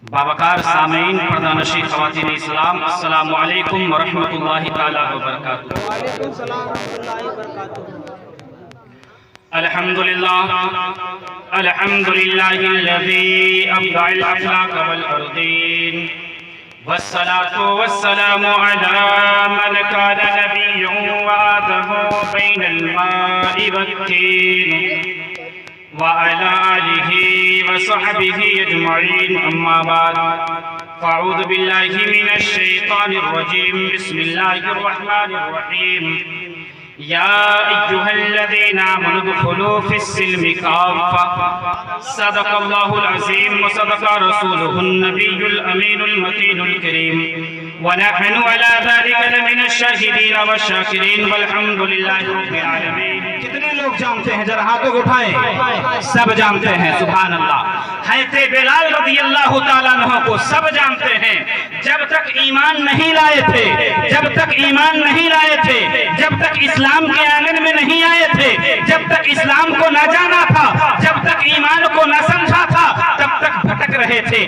बावकार सामीन प्रदानशी ख़वातीन इस्लाम, अस्सलामु अलैकुम व रहमतुल्लाहि ताला व बरकातुहू। वालेकुम सलाम व रहमतुल्लाहि व बरकातुहू। अल्हम्दुलिल्लाहिल्लज़ी अब्दअल अखलाक़ वल अर्दीन वस्सलातु वस्सलामु अला मन कान नबिय्युन व आदमु बैनल माइ वत्तीन व अला आलिहि व सहबिहि अजमईन, अम्मा बाद फ़अऊज़ु बिल्लाहि मिनश शैतानिर रजीम, बिस्मिल्लाहिर रहमानिर रहीम। या अय्युहल्लज़ीना आमनु उदखुलू फिस्सिल्मि काफ़्फ़ा, सदक़ल्लाहुल अज़ीम व सदक़ रसूलुहुन नबियुल अमीनुल मतीनुल करीम व नहनु अला ज़ालिका लमिनश शाहिदीन व शाकिरीन वल्हम्दुलिल्लाहि रब्बिल आलमीन। कितने लोग जानते हैं, जरा हाथों को उठाएं। सब जानते हैं, सुभान अल्लाह। हज़रत बिलाल रज़ियल्लाहु ताला अन्हु को सब जानते हैं। जब तक ईमान नहीं लाए थे, जब तक ईमान नहीं लाए थे, जब तक इस्लाम के आंगन में नहीं आए थे, जब तक इस्लाम को न जाना था, जब तक ईमान को न समझा था, तब तक भटक रहे थे,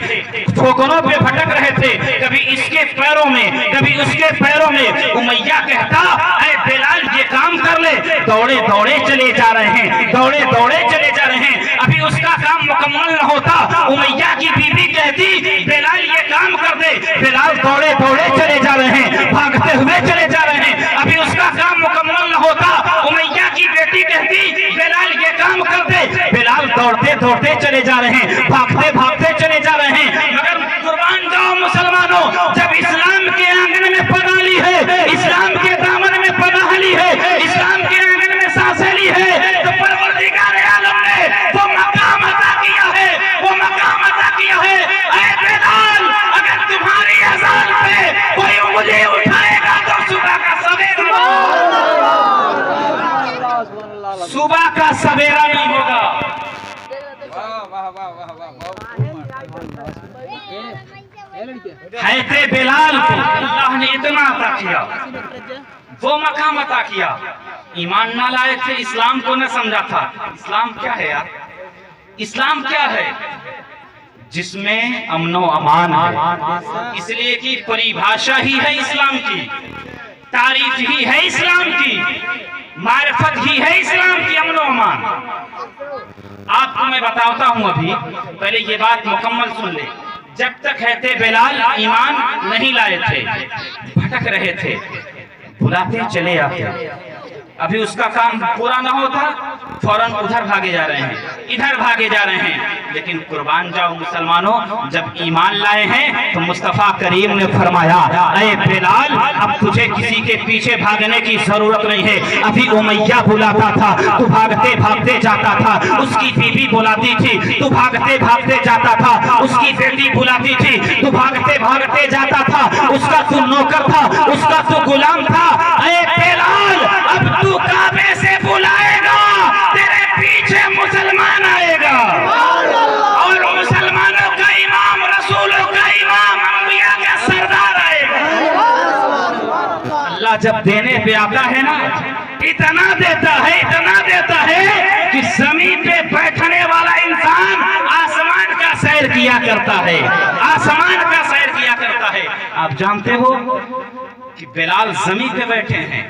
ठोकरों पे भटक रहे थे। कभी इसके पैरों में, कभी उसके पैरों में। उमैया कहता, ऐ बिलाल ये काम कर ले। दौड़े दौड़े चले जा रहे हैं, दौड़े दौड़े चले जा रहे हैं। अभी उसका काम मुकम्मल न होता, उमैया की बीवी कहती, बिलाल ये काम कर दे। बिलाल दौड़े दौड़े चले जा रहे हैं, भागते हुए चले जा रहे हैं। अभी उसका काम मुकम्मल न होता, उमैया की बेटी कहती, बिलाल ये काम कर दे। बिलाल दौड़ते दौड़ते चले जा रहे हैं, भागते भागते चले जा रहे हैं। मगर कुर्बान जाओ मुसलमानों, जब इस्लाम के आंगन में पनाह ली है, इस्लाम के दामन में पनाह ली है, इस्लाम के आंगन में सांसें ली है, तो परवरदिगार आलम ने वो मकाम अता किया है, वो मकाम अता किया है। ऐ बिलाल, अगर तुम्हारी अज़ान पे कोई उंगली उठाएगा तो सुबह का सवेरा, सुबह का सवेरा नहीं होगा। हैते बिलाल को अल्लाह ने इतना अता किया, वो मकाम अता किया। ईमान ना लाए थे, इस्लाम को न समझा था। इस्लाम क्या है यार? इस्लाम क्या है? जिसमें अमनो अमान है, इसलिए कि परिभाषा ही है इस्लाम की, तारीफ ही है इस्लाम की, मारिफत ही है इस्लाम की, अमनो अमान। आपको मैं बताता हूं, अभी पहले ये बात मुकम्मल सुन ले। जब तक हैते बिलाल ईमान नहीं लाए थे, भटक रहे थे, बुलाते चले आते, अभी उसका काम पूरा ना होता, फौरन उधर भागे जा रहे हैं, इधर भागे जा रहे हैं। लेकिन कुर्बान जाओ मुसलमानों, जब ईमान लाए हैं तो मुस्तफा करीम ने फरमाया, ऐ बिलाल अब तुझे किसी के पीछे भागने की जरूरत नहीं है। अभी उमैया बुलाता था, तू भागते भागते जाता था। उसकी बीवी बुलाती थी, तू भागते भागते जाता था। उसकी बेटी बुलाती थी, तू भागते भागते जाता था। उसका तू नौकर था, उसका तू गुलाम था। ऐ बिलाल अब तू काबे से बुलाएगा, तेरे पीछे मुसलमान आएगा, और मुसलमानों का इमाम, रसूलों का इमाम, अंबिया का सरदार आएगा। अल्लाह जब देने पे आता है ना, इतना देता है, इतना देता है कि जमीन पे बैठने वाला इंसान आसमान का सैर किया करता है, आसमान का सैर किया करता है। आप जानते हो कि बिलाल जमीन पे बैठे हैं,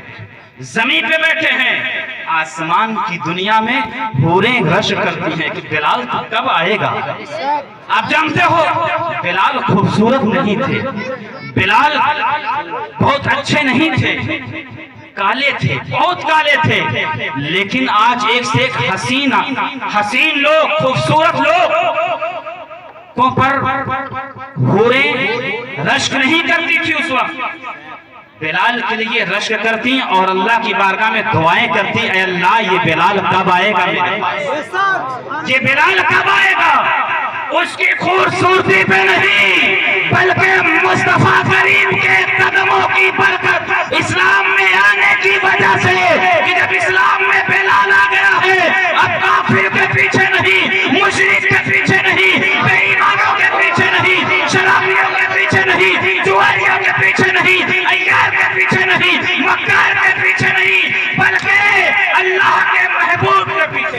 जमीन पे बैठे हैं। आसमान की दुनिया में हूरें रश करती हैं कि बिलाल कब आएगा। आप जानते हो बिलाल खूबसूरत नहीं थे, बिलाल बहुत अच्छे नहीं थे, काले थे, बहुत काले थे। लेकिन आज एक से एक हसीन लोग, खूबसूरत लोग को पर हूरें रश्क नहीं करती थी उस वक्त। बिलाल के लिए रश्क करती और अल्लाह की बारगाह में दुआएं करती, ऐ अल्लाह ये बिलाल कब आएगा मेरे पास, ये बिलाल कब आएगा। उसकी खूबसूरती पे नहीं, बल्कि मुस्तफा करीम के कदमों की बरकत, इस्लाम में आने की वजह से कि जब इस्लाम में बिलाल आ गया है, अब काफिर के पीछे नहीं, मुशरिक के पीछे नहीं, बेईमानों के पीछे नहीं, शराबियों के पीछे नहीं, जुआरियों के पीछे नहीं, अय्यार के पीछे नहीं, मक्कार के पीछे नहीं, बल्कि अल्लाह के महबूब के पीछे।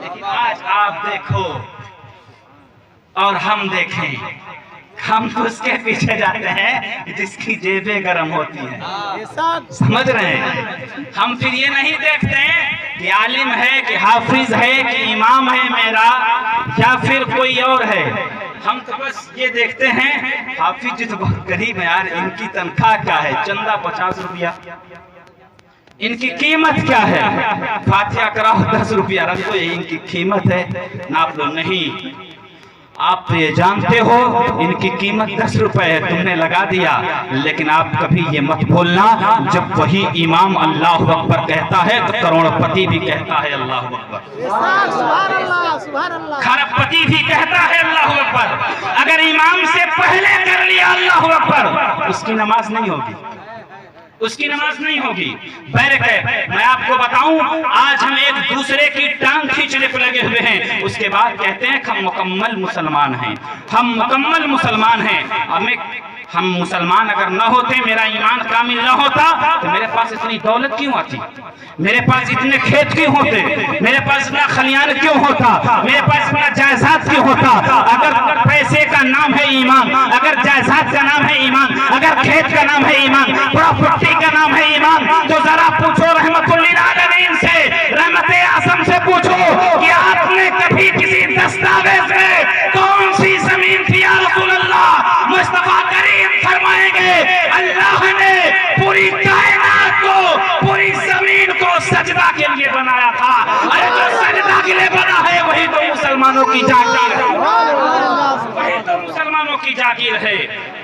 लेकिन आज आप देखो और हम देखें, हम तो उसके पीछे जाते हैं जिसकी जेबें गर्म होती हैं। समझ रहे हैं? हम फिर ये नहीं देखते हैं कि आलिम है कि हाफिज है कि इमाम है मेरा या फिर कोई और है। हम तो बस ये देखते हैं हाफिज जी तो बहुत गरीब है यार, इनकी तनख्वाह क्या है? चंदा 50 रुपया। इनकी कीमत क्या है? फातिहा कराओ 10 रुपया, रख दो, ये इनकी कीमत है, नाप लो। नहीं, आप तो ये जानते हो इनकी कीमत 10 रुपए है, तुमने लगा दिया। लेकिन आप कभी ये मत बोलना, जब वही इमाम अल्लाह अकबर कहता है तो करोड़पति भी कहता है अल्लाह अकबर, खरबपति भी कहता है अल्लाह अकबर। अगर इमाम से पहले कर लिया अल्लाह अकबर, उसकी नमाज नहीं होगी, उसकी नमाज नहीं होगी। बैरक मैं आपको बताऊं, आज हम एक दूसरे की टांग खींचने पर लगे हुए हैं, उसके बाद कहते हैं हम मुकम्मल मुसलमान हैं, हम मुकम्मल मुसलमान हैं। हम मुसलमान अगर न होते, मेरा ईमान कामिल न होता तो मेरे पास इतनी दौलत क्यों आती, मेरे पास इतने खेत क्यों होते, मेरे पास इतना खलियान क्यों होता, मेरे पास इतना जायदाद क्यों होता। अगर पैसे का नाम है ईमान, अगर जायदाद का नाम है ईमान, अगर खेत का नाम है ईमान, प्रॉपर्टी का नाम है ईमान, तो जरा पूछो रहमतुल लिल आलमीन से, रहमत आसम से पूछो कि आपने कभी किसी दस्तावेज में कौन सी जमीन थी या रसूल अल्लाह? मुस्तफा करीम फरमाएंगे अल्लाह ने पूरी कायनात को, पूरी जमीन को सजदा के लिए बनाया था। अरे जो सजदा के लिए बना है वही तो मुसलमानों की जागीर है, वही तो मुसलमानों की जागीर है।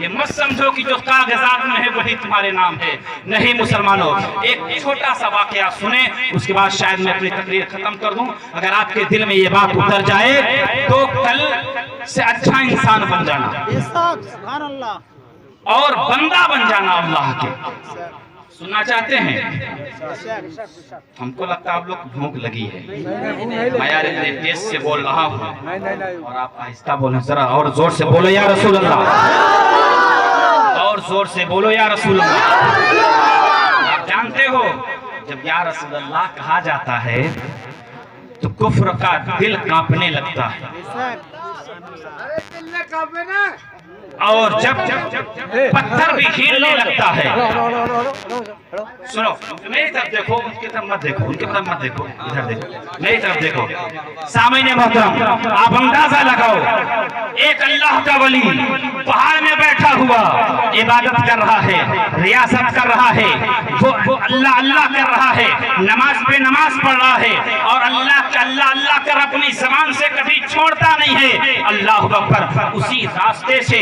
ये मत समझो कि जो कागजात में है वही तुम्हारे नाम है। नहीं मुसलमानों, एक छोटा सा वाकया सुने, उसके बाद शायद मैं अपनी तकरीर खत्म कर दूं। अगर आपके दिल में ये बात उतर जाए तो कल से अच्छा इंसान बन जाना और बंदा बन जाना अल्लाह के। सुनना चाहते हैं? हमको लगता है आप लोग भूख लगी है, मैं यार इतने तेज से बोल रहा हूँ और आप आहिस्ता बोलें, जरा और जोर से बोलो या रसूल अल्लाह, और जोर से बोलो या रसूल अल्लाह। आप जानते हो जब या रसूल अल्लाह कहा जाता है तो कुफ्र का दिल कांपने लगता है, और जब पत्थर भी हिलने लगता है। सुनो, मेरी तरफ देखो, उनकी तरफ मत देखो, उनकी तरफ मत देखो, इधर देखो, मेरी तरफ देखो। सामने मोहतरम, आप अंदाजा लगाओ, एक अल्लाह का वली पहाड़ में बैठा हुआ इबादत कर रहा है, रियासत कर रहा है, वो अल्लाह अल्लाह कर रहा है, नमाज पे नमाज पढ़ रहा है, और अल्लाह अल्लाह कर अपनी जबान से कभी छोड़ता नहीं है। अल्लाह अकबर। उसी रास्ते से,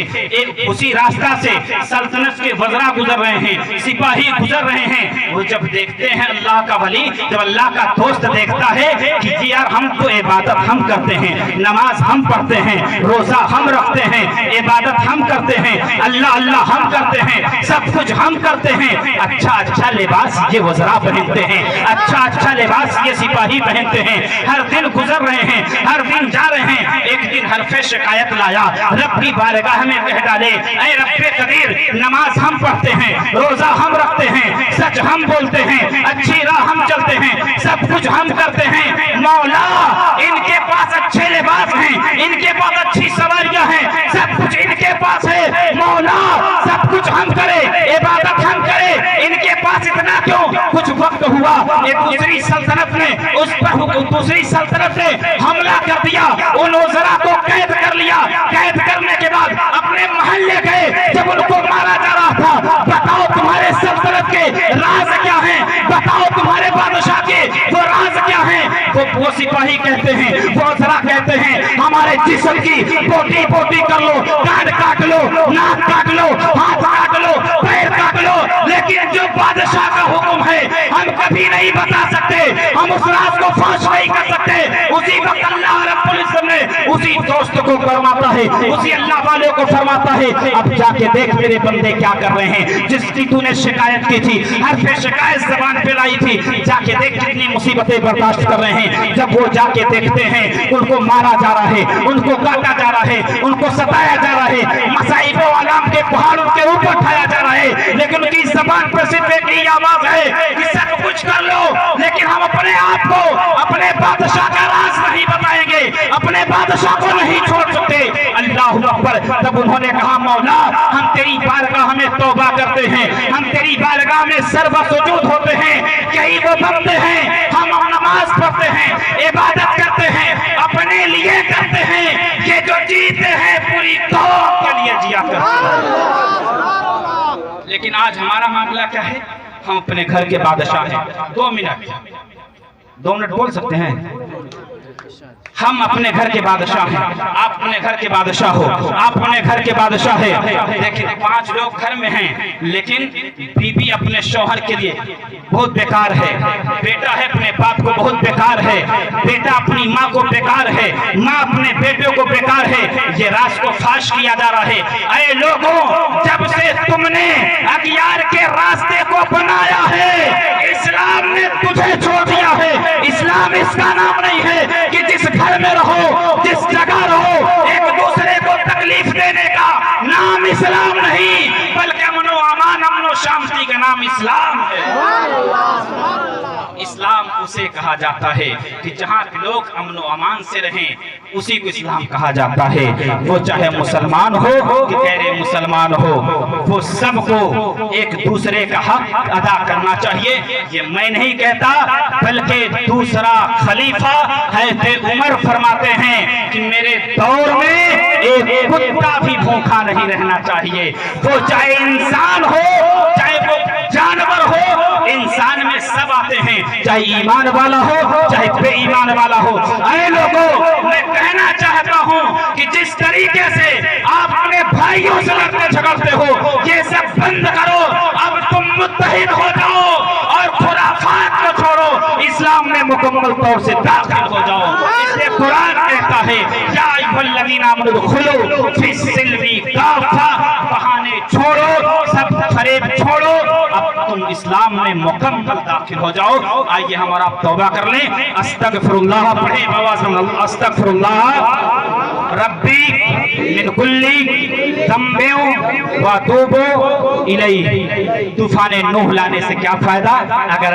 उसी रास्ता से सल्तनत के वज़रा गुजर रहे हैं, सिपाही गुजर रहे हैं। वो जब देखते हैं अल्लाह का वली, जब अल्लाह का दोस्त देखता है कि जी यार हम तो इबादत हम करते हैं, नमाज हम पढ़ते हैं, रोजा हम रखते हैं, इबादत हम करते हैं, अल्लाह अल्लाह हम करते हैं, सब कुछ हम करते हैं। अच्छा अच्छा लिबास ये वज़रा पहनते हैं, अच्छा अच्छा लिबास ये सिपाही पहनते हैं, हर दिन गुजर रहे हैं, हर दिन जा रहे हैं। एक दिन हरफे शिकायत लाया, रब की बारगाह में कह डाले, ऐ रब्बे कदीर, नमाज हम पढ़ते हैं, रोजा हम रखते हैं, सच हम बोलते हैं, अच्छी राह हम चलते हैं, सब कुछ हम करते हैं, मौला इनके पास अच्छे लिबास हैं, इनके पास अच्छी सवारियां हैं, सब कुछ इनके पास है, मौला सब कुछ हम करें, इबादत हम करें, इनके पास इतना क्यों? कुछ वक्त हुआ, एक दूसरी सल्तनत ने उस पर दूसरी सल्तनत ने हमला कर दिया, उन वज़रा को कैद कर लिया। कैद करने के बाद अपने महल्ले गए, जब उनको मारा जा रहा था, बताओ तुम्हारे सल्तनत के राज क्या हैं, बताओ तुम्हारे बादशाह के वो राज क्या हैं। वो सिपाही कहते हैं, वो वज़रा कहते हैं, हमारे जिस्म की बोटी बोटी कर लो, कान काट लो, नाक काट लो, हाथ काट लो, पैर काट लो, लेकिन जो बादशाह का हुक्म है हम कभी नहीं बता सकते, हम उस राज को फाश नहीं कर सकते। उसी वक्त अल्लाह रब्बुल इज्जत ने उसी दोस्त को फरमाता है, उसी अल्लाह वाले को फरमाता है, अब जाके देख मेरे बंदे क्या कर रहे हैं, जिसकी तूने शिकायत की थी, हर पे शिकायत जबान पे लाई थी, जाके देख कितनी मुसीबतें बर्दाश्त कर रहे हैं। जब वो जाके देखते हैं, उनको मारा जा रहा है, उनको काटा जा रहा है, उनको सताया जा रहा है, मसाइब आलम के पहाड़ उनके ऊपर उठाया जा रहा है, लेकिन उनकी जबान पर सिर्फ एक ही आवाज है कि सब कुछ कर लो, लेकिन हम अपने आप को, अपने बादशाह का राज नहीं बताएंगे, अपने बादशाह को नहीं छोड़ सकते। अल्लाहु अकबर। तब उन्होंने कहा मौला हम तेरी बारगाह में तौबा करते हैं, हम तेरी बारगाह में सर्वसुजूद होते हैं। यही वो बंदे हैं, हम नमाज पढ़ते हैं, इबादत करते हैं, अपने लिए करते हैं। ये जो जीते हैं पूरी कौम के लिए जिया करते हैं। लेकिन आज हमारा मामला क्या है? हम अपने घर के बादशाह हैं। 2 मिनट बोल सकते हैं? हम अपने घर के बादशाह हैं। आप अपने घर के बादशाह हो, आप अपने घर के बादशाह है। देखिए 5 लोग घर में हैं, लेकिन बीबी अपने शौहर के लिए बहुत बेकार है, बेटा है अपने बाप को बहुत बेकार है, बेटा अपनी माँ को बेकार है, माँ अपने बेटे को बेकार है। ये राज को फाश किया जा रहा है। अरे लोगों, जब से तुमने अगियार के रास्ते को बनाया है, इस्लाम ने तुझे छोड़ दिया है। इस्लाम इसका नाम नहीं है कि जिस घर में रहो, जिस जगह रहो, एक दूसरे को तकलीफ देने का नाम इस्लाम नहीं, बल्कि अमनो अमान, अमनो शांति का नाम इस्लाम है। इस्लाम उसे कहा जाता है कि जहाँ के लोग अमनो अमान से रहें, उसी को इस्लाम कहा जाता है। वो चाहे मुसलमान हो कि गैर मुसलमान हो, वो सबको एक दूसरे का हक अदा करना चाहिए। ये मैं नहीं कहता, बल्कि दूसरा खलीफा हज़रत उमर फरमाते हैं कि मेरे दौर में एक कुत्ता भी भूखा नहीं रहना चाहिए। वो चाहे इंसान हो, चाहे वो जानवर हो, इंसान में सब आते हैं, चाहे ईमान वाला हो, चाहे बेईमान वाला हो। अरे लोगों, मैं कहना चाहता हूँ कि जिस तरीके से आप अपने भाइयों से लड़ते झगड़ते हो, ये सब बंद करो। अब तुम मुत्तहिद हो जाओ और खुराफात को छोड़ो, इस्लाम में मुकम्मल तौर से दाखिल हो जाओ। इसलिए कुरान कहता है या अय्युहल्लज़ीना आमनू खुलू फिस्सिल्मी काफ़ा, बहाने छोड़ो, सब फरेब छोड़ो, अब तुम इस्लाम में मुकम्मल दाखिल हो जाओ। आइए हमारा आप तौबा कर लें। अस्तगफिरुल्लाह पढ़े, अस्तगफिरुल्लाह रब्बी मिन कुल्ली ज़ंबिन व अतूबु इलैहि। तूफान नूह लाने से क्या फायदा अगर